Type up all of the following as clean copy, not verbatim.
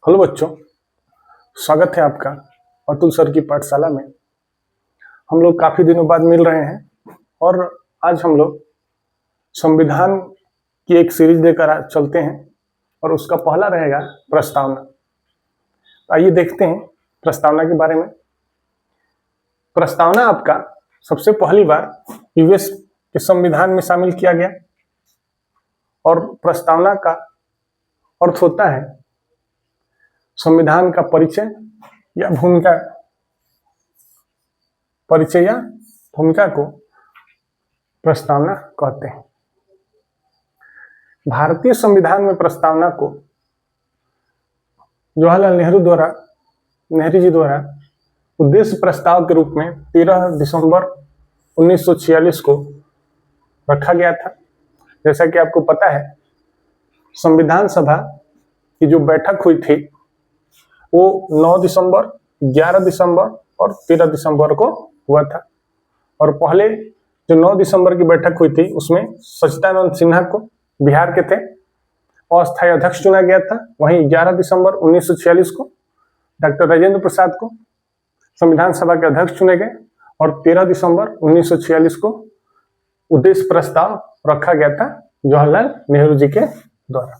Hello बच्चों, स्वागत है आपका अतुल सर की पाठशाला में। हम लोग काफ़ी दिनों बाद मिल रहे हैं और आज हम लोग संविधान की एक सीरीज लेकर चलते हैं और उसका पहला रहेगा प्रस्तावना। आइए देखते हैं प्रस्तावना के बारे में। प्रस्तावना आपका सबसे पहली बार यूएस के संविधान में शामिल किया गया और प्रस्तावना का अर्थ होता है संविधान का परिचय या भूमिका को प्रस्तावना कहते हैं। भारतीय संविधान में प्रस्तावना को जवाहरलाल नेहरू जी द्वारा उद्देश्य प्रस्ताव के रूप में 13 दिसंबर 1946 को रखा गया था। जैसा कि आपको पता है, संविधान सभा की जो बैठक हुई थी वो 9 दिसंबर, 11 दिसंबर और 13 दिसंबर को हुआ था। और पहले जो 9 दिसंबर की बैठक हुई थी उसमें सच्चिदानंद सिन्हा को, बिहार के थे, अस्थायी अध्यक्ष चुना गया था। वहीं 11 दिसंबर 1946 को डॉक्टर राजेंद्र प्रसाद को संविधान सभा के अध्यक्ष चुने गए और 13 दिसंबर 1946 को उद्देश्य प्रस्ताव रखा गया था जवाहरलाल नेहरू जी के द्वारा।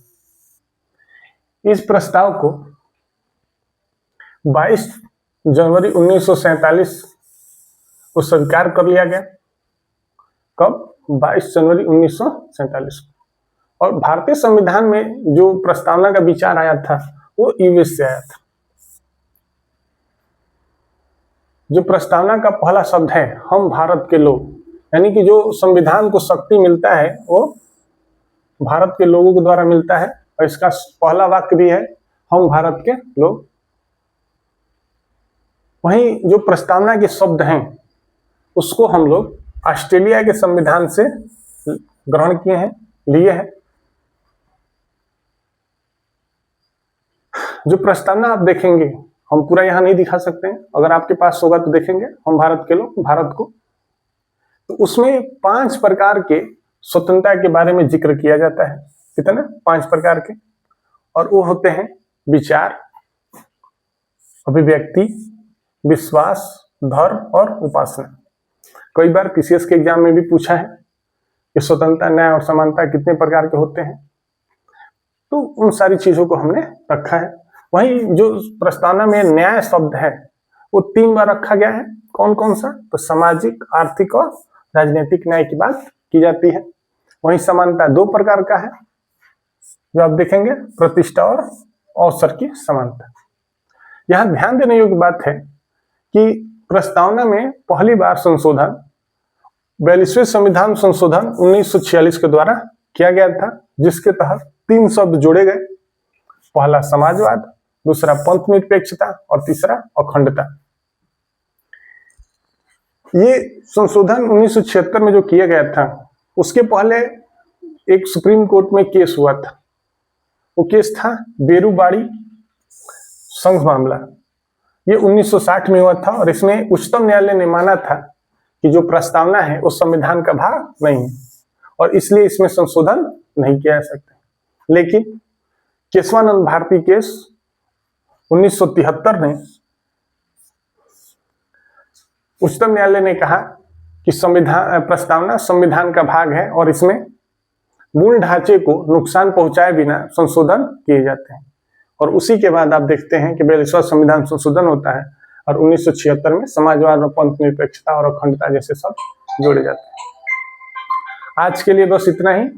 इस प्रस्ताव को 22 जनवरी 1947 को स्वीकार कर लिया गया। कब? 22 जनवरी 1947 को। और भारतीय संविधान में जो प्रस्तावना का विचार आया था वो यूएस से आया था। जो प्रस्तावना का पहला शब्द है हम भारत के लोग, यानी कि जो संविधान को शक्ति मिलता है वो भारत के लोगों के द्वारा मिलता है। और इसका पहला वाक्य भी है हम भारत के लोग। वहीं जो प्रस्तावना के शब्द हैं उसको हम लोग ऑस्ट्रेलिया के संविधान से ग्रहण किए हैं, लिए हैं। जो प्रस्तावना आप देखेंगे, हम पूरा यहाँ नहीं दिखा सकते हैं, अगर आपके पास होगा तो देखेंगे हम भारत के लोग, भारत को। तो उसमें 5 प्रकार के स्वतंत्रता के बारे में जिक्र किया जाता है। कितने? 5 प्रकार के। और वो होते हैं विचार, अभिव्यक्ति, विश्वास, धर्म और उपासना। कई बार पीसीएस के एग्जाम में भी पूछा है कि स्वतंत्रता, न्याय और समानता कितने प्रकार के होते हैं। तो उन सारी चीजों को हमने रखा है। वहीं जो प्रस्तावना में न्याय शब्द है वो 3 बार रखा गया है। कौन कौन सा? तो सामाजिक, आर्थिक और राजनीतिक न्याय की बात की जाती है। वहीं समानता 2 प्रकार का है जो आप देखेंगे, प्रतिष्ठा और अवसर की समानता। यहाँ ध्यान देने योग्य बात है कि प्रस्तावना में पहली बार संशोधन 42वें संविधान संशोधन 1946 के द्वारा किया गया था, जिसके तहत 3 शब्द जोड़े गए। पहला समाजवाद, दूसरा पंथ निरपेक्षता और तीसरा अखंडता। ये संशोधन 1976 में जो किया गया था उसके पहले एक सुप्रीम कोर्ट में केस हुआ था। वो केस था बेरूबाड़ी संघ मामला। ये 1960 में हुआ था और इसमें उच्चतम न्यायालय ने माना था कि जो प्रस्तावना है वो संविधान का भाग नहीं है और इसलिए इसमें संशोधन नहीं किया जा सकता। लेकिन केशवानंद भारती केस 1973 में उच्चतम न्यायालय ने कहा कि प्रस्तावना संविधान का भाग है और इसमें मूल ढांचे को नुकसान पहुंचाए बिना संशोधन किए जाते हैं। और उसी के बाद आप देखते हैं कि 42वां संविधान संशोधन होता है और 1976 में समाजवाद और पंथ निरपेक्षता और अखंडता जैसे शब्द जोड़े जाते हैं। आज के लिए बस इतना ही।